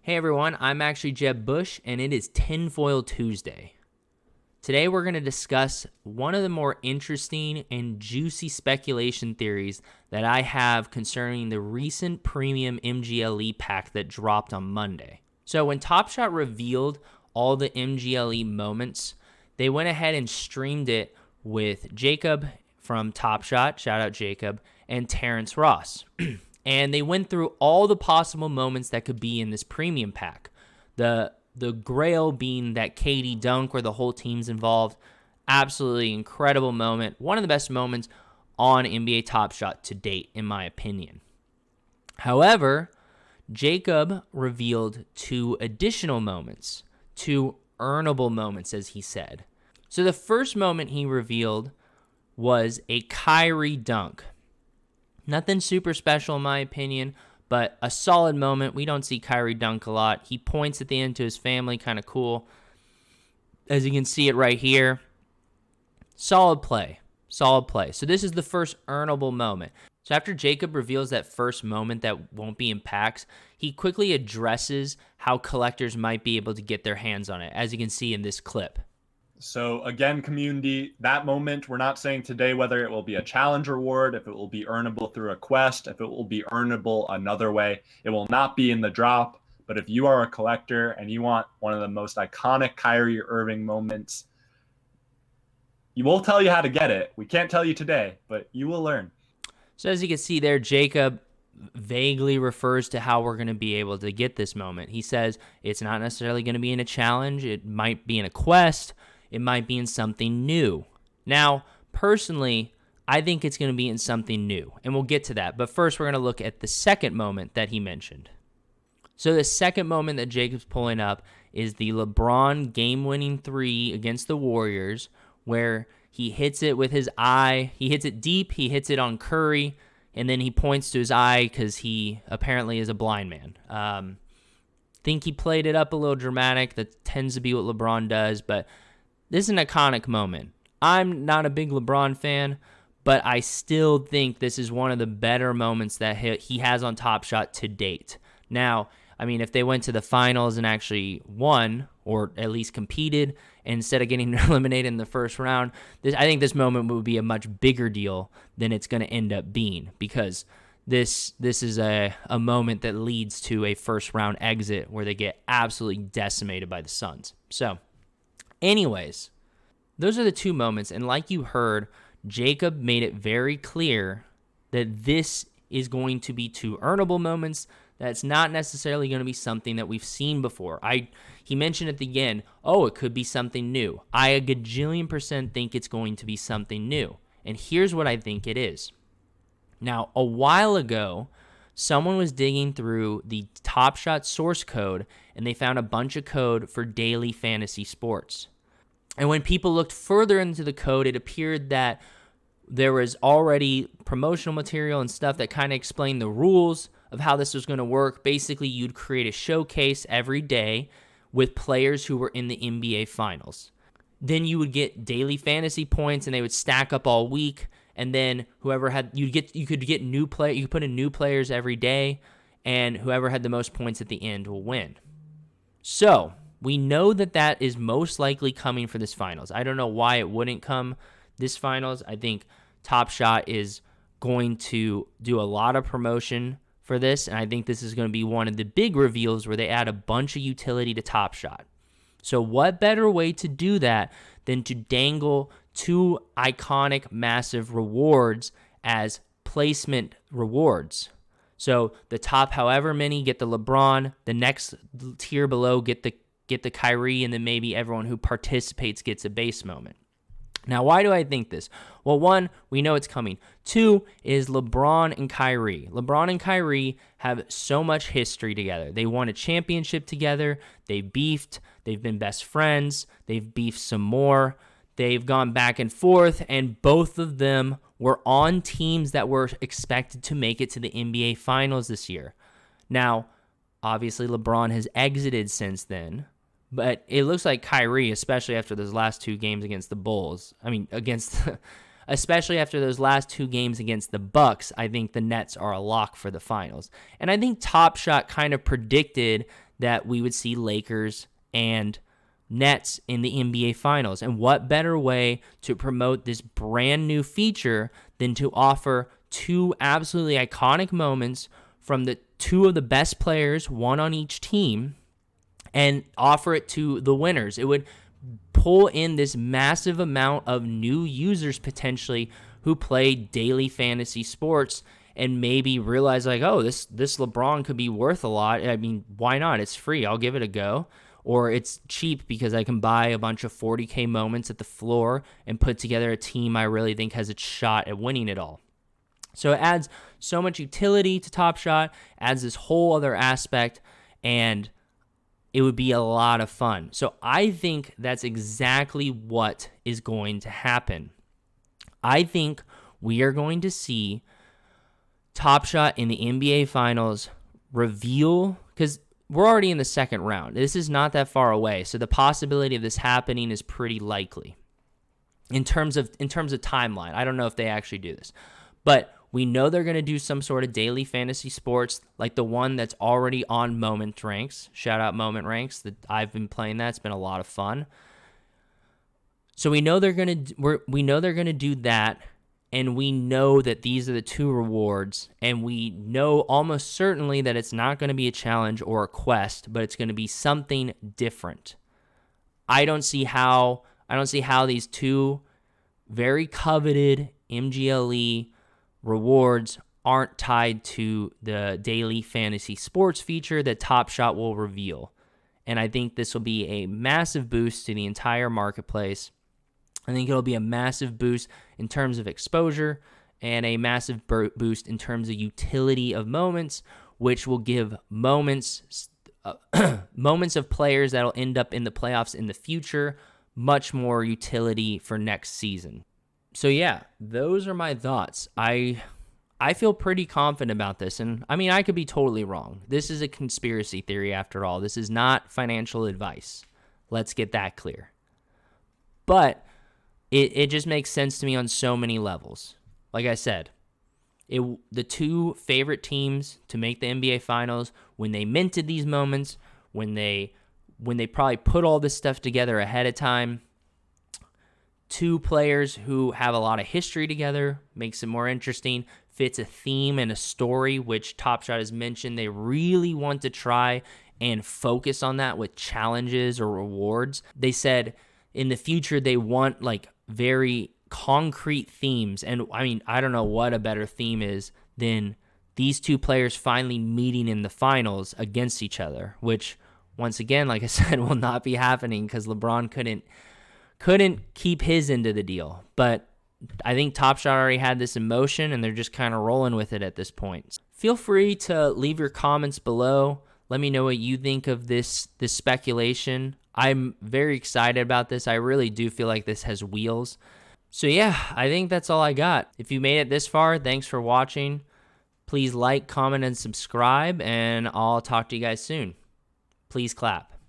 Hey everyone, I'm ActuallyJebBush, and it is Tinfoil Tuesday. Today we're going to discuss one of the more interesting and juicy speculation theories that I have concerning the recent premium MGLE pack that dropped on Monday. So when Top Shot revealed all the MGLE moments, they went ahead and streamed it with Jacob from Top Shot, shout out Jacob, and Terrence Ross. And they went through all the possible moments that could be in this premium pack. The grail being that KD dunk where the whole team's involved. Absolutely incredible moment. One of the best moments on NBA Top Shot to date, in my opinion. However, Jacob revealed two additional moments, two earnable moments, as he said. So the first moment he revealed was a Kyrie dunk. Nothing super special in my opinion, but a solid moment. We don't see Kyrie dunk a lot. He points at the end to his family, kind of cool. As you can see it right here. Solid play. Solid play. So this is the first earnable moment. So after Jacob reveals that first moment that won't be in packs, he quickly addresses how collectors might be able to get their hands on it, as you can see in this clip. So again, community, that moment, we're not saying today whether it will be a challenge reward, if it will be earnable through a quest, if it will be earnable another way. It will not be in the drop, but if you are a collector and you want one of the most iconic Kyrie Irving moments, you will tell you how to get it. We can't tell you today, but you will learn. So as you can see there, Jacob vaguely refers to how we're going to be able to get this moment. He says it's not necessarily going to be in a challenge. It might be in a quest. It might be in something new. Now, personally, I think it's going to be in something new, and we'll get to that. But first, we're going to look at the second moment that he mentioned. So the second moment that Jacob's pulling up is the LeBron game-winning three against the Warriors, where he hits it with his eye. He hits it deep. He hits it on Curry, and then he points to his eye because he apparently is a blind man. Think he played it up a little dramatic. That tends to be what LeBron does, but this is an iconic moment. I'm not a big LeBron fan, but I still think this is one of the better moments that he has on Top Shot to date. Now, I mean, if they went to the finals and actually won, or at least competed, instead of getting eliminated in the first round, I think this moment would be a much bigger deal than it's going to end up being, because this is a moment that leads to a first-round exit where they get absolutely decimated by the Suns. So, anyways, those are the two moments, and like you heard, Jacob made it very clear that this is going to be two earnable moments. That's not necessarily going to be something that we've seen before. He mentioned at the end, it could be something new. I a gajillion% think it's going to be something new, and here's what I think it is. Now, a while ago, someone was digging through the Top Shot source code, and they found a bunch of code for daily fantasy sports. And when people looked further into the code, it appeared that there was already promotional material and stuff that kind of explained the rules of how this was going to work. Basically, you'd create a showcase every day with players who were in the NBA Finals. Then you would get daily fantasy points, and they would stack up all week. And then whoever had you could get new play. You could put in new players every day, and whoever had the most points at the end will win. So we know that is most likely coming for this finals. I don't know why it wouldn't come this finals. I think Top Shot is going to do a lot of promotion for this, and I think this is going to be one of the big reveals where they add a bunch of utility to Top Shot. So what better way to do that than to dangle two iconic, massive rewards as placement rewards? So the top however many get the LeBron, the next tier below get the Kyrie, and then maybe everyone who participates gets a base moment. Now, why do I think this? Well, one, we know it's coming. Two is LeBron and Kyrie. LeBron and Kyrie have so much history together. They won a championship together. They beefed. They've been best friends. They've beefed some more. They've gone back and forth, and both of them were on teams that were expected to make it to the NBA Finals this year. Now, obviously, LeBron has exited since then. But it looks like Kyrie, especially after those last two games against the Bulls, especially after those last two games against the Bucks, I think the Nets are a lock for the finals. And I think Top Shot kind of predicted that we would see Lakers and Nets in the NBA Finals. And what better way to promote this brand new feature than to offer two absolutely iconic moments from the two of the best players, one on each team, and offer it to the winners. It would pull in this massive amount of new users potentially who play daily fantasy sports and maybe realize like, oh, this LeBron could be worth a lot. I mean, why not? It's free. I'll give it a go. Or it's cheap because I can buy a bunch of 40K moments at the floor and put together a team I really think has a shot at winning it all. So it adds so much utility to Top Shot, adds this whole other aspect, and it would be a lot of fun. So I think that's exactly what is going to happen. I think we are going to see Top Shot in the NBA Finals reveal, because we're already in the second round. This is not that far away, so the possibility of this happening is pretty likely. In terms of timeline, I don't know if they actually do this, but we know they're going to do some sort of daily fantasy sports, like the one that's already on Moment Ranks. Shout out Moment Ranks. That I've been playing that. It's been a lot of fun. So we know they're going to do that, and we know that these are the two rewards, and we know almost certainly that it's not going to be a challenge or a quest, but it's going to be something different. I don't see how these two very coveted MGLE rewards aren't tied to the daily fantasy sports feature that Top Shot will reveal. And I think this will be a massive boost to the entire marketplace. I think it'll be a massive boost in terms of exposure and a massive boost in terms of utility of moments, which will give moments of players that'll end up in the playoffs in the future much more utility for next season. So yeah, those are my thoughts. I feel pretty confident about this, and I mean, I could be totally wrong. This is a conspiracy theory after all. This is not financial advice. Let's get that clear. But it just makes sense to me on so many levels. Like I said, the two favorite teams to make the NBA Finals, when they minted these moments, when they probably put all this stuff together ahead of time, two players who have a lot of history together, makes it more interesting, fits a theme and a story, which Top Shot has mentioned they really want to try and focus on that with challenges or rewards. They said in the future they want like very concrete themes, and I mean, I don't know what a better theme is than these two players finally meeting in the finals against each other, which once again, like I said, will not be happening because LeBron couldn't keep his end of the deal. But I think Top Shot already had this in motion, and they're just kind of rolling with it at this point. Feel free to leave your comments below. Let me know what you think of this speculation. I'm very excited about this. I really do feel like this has wheels. So yeah, I think that's all I got. If you made it this far, thanks for watching. Please like, comment, and subscribe, and I'll talk to you guys soon. Please clap.